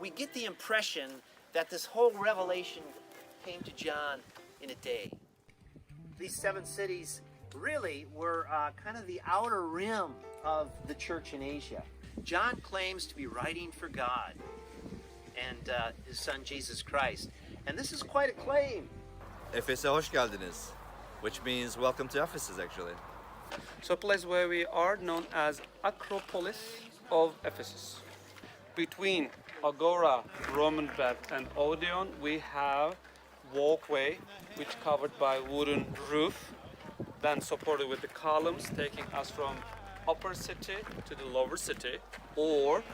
we get the impression that this whole revelation came to John in a day. These 7 cities really were kind of the outer rim of the church in Asia. John claims to be writing for God and his son Jesus Christ. And this is quite a claim. Efes'e hoş geldiniz, which means welcome to Ephesus actually. So a place where we are known as Acropolis of Ephesus. Between Agora, Roman Bath and Odeon, we have walkway which covered by wooden roof, then supported with the columns taking us from upper city to the lower city, or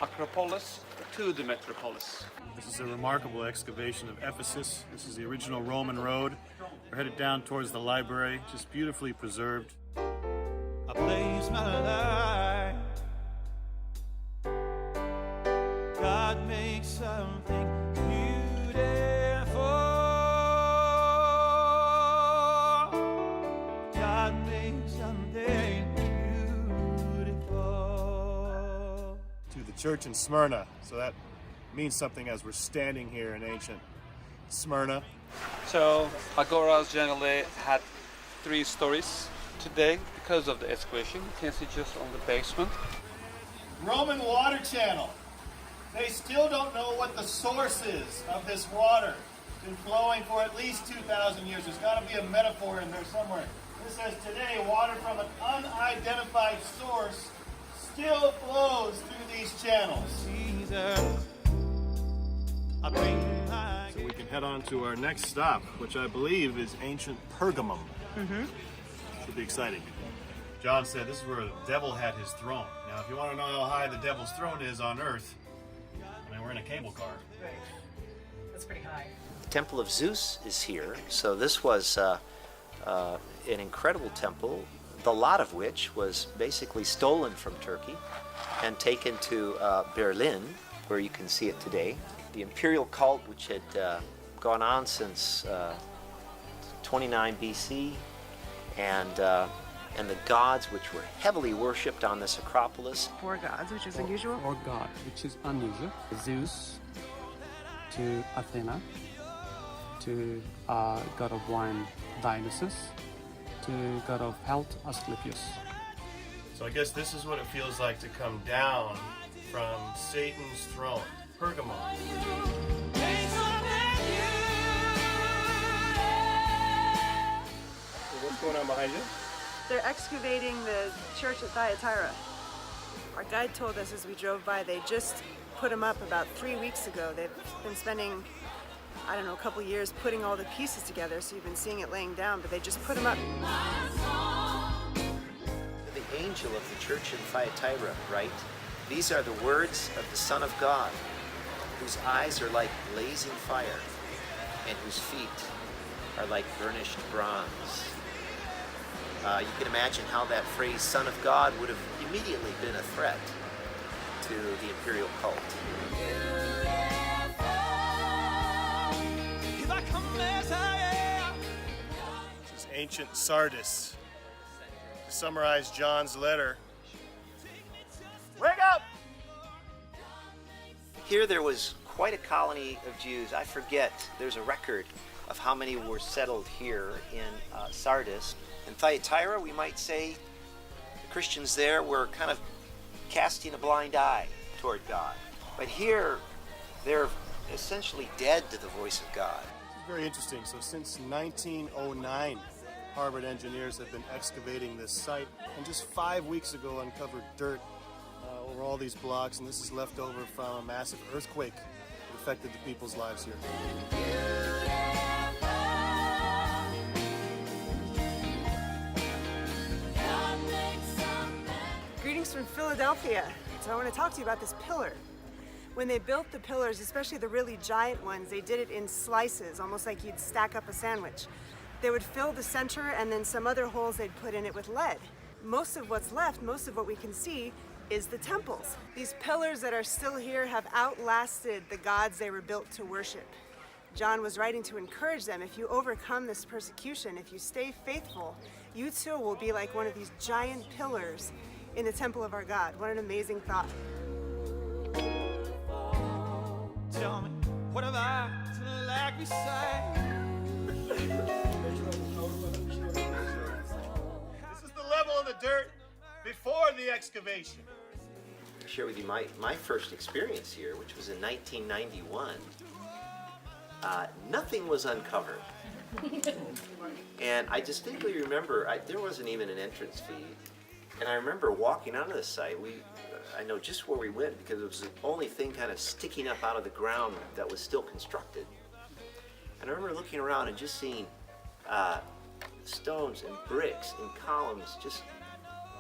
Acropolis to the metropolis. This is a remarkable excavation of Ephesus. This is the original Roman road. We're headed down towards the library, just beautifully preserved. A place my life. God makes something beautiful. God makes something beautiful. To the church in Smyrna. So that means something as we're standing here in ancient Smyrna. So agoras generally had 3 stories. Today, because of the excavation, you can see just on the basement. Roman water channel. They still don't know what the source is of this water. It's been flowing for at least 2,000 years. There's got to be a metaphor in there somewhere. This says today, water from an unidentified source still flows through these channels. Jesus, I bring my So we can head on to our next stop, which I believe is ancient Pergamum. Should be exciting. John said this is where the devil had his throne. Now, if you want to know how high the devil's throne is on earth, I mean, we're in a cable car. Right. That's pretty high. The Temple of Zeus is here, so this was an incredible temple, the lot of which was basically stolen from Turkey and taken to Berlin, where you can see it today. The imperial cult, which had gone on since 29 BC, and the gods which were heavily worshipped on this Acropolis. 4 gods, which is unusual. Or god, which is unusual. Zeus, to Athena, to god of wine Dionysus, to god of health Asclepius. So I guess this is what it feels like to come down from Satan's throne, Pergamum. What's going on behind you? They're excavating the church at Thyatira. Our guide told us as we drove by, they just put them up about 3 weeks ago. They've been spending, I don't know, a couple years putting all the pieces together, so you've been seeing it laying down, but they just put them up. The angel of the church in Thyatira, right? These are the words of the Son of God, whose eyes are like blazing fire, and whose feet are like burnished bronze. You can imagine how that phrase, Son of God, would have immediately been a threat to the imperial cult. This is ancient Sardis. To summarize John's letter, wake up! Here there was quite a colony of Jews. I forget, there's a record of how many were settled here in Sardis. In Thyatira, we might say the Christians there were kind of casting a blind eye toward God. But here, they're essentially dead to the voice of God. It's very interesting. So since 1909, Harvard engineers have been excavating this site, and just 5 weeks ago uncovered dirt over all these blocks, and this is left over from a massive earthquake that affected the people's lives here. Greetings from Philadelphia. So I want to talk to you about this pillar. When they built the pillars, especially the really giant ones, they did it in slices, almost like you'd stack up a sandwich. They would fill the center, and then some other holes they'd put in it with lead. Most of what's left, most of what we can see, is the temples. These pillars that are still here have outlasted the gods they were built to worship. John was writing to encourage them, if you overcome this persecution, if you stay faithful, you too will be like one of these giant pillars in the temple of our God. What an amazing thought. tell me, what have I to lack beside? This is the level of the dirt before the excavation. Share with you my first experience here, which was in 1991. Nothing was uncovered. And I distinctly remember, there wasn't even an entrance fee. And I remember walking onto the site. I know just where we went because it was the only thing kind of sticking up out of the ground that was still constructed. And I remember looking around and just seeing stones and bricks and columns just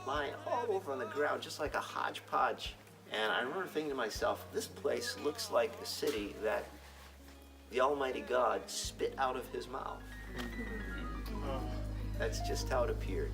lying all over on the ground, just like a hodgepodge. And I remember thinking to myself, this place looks like a city that the Almighty God spit out of his mouth. That's just how it appeared.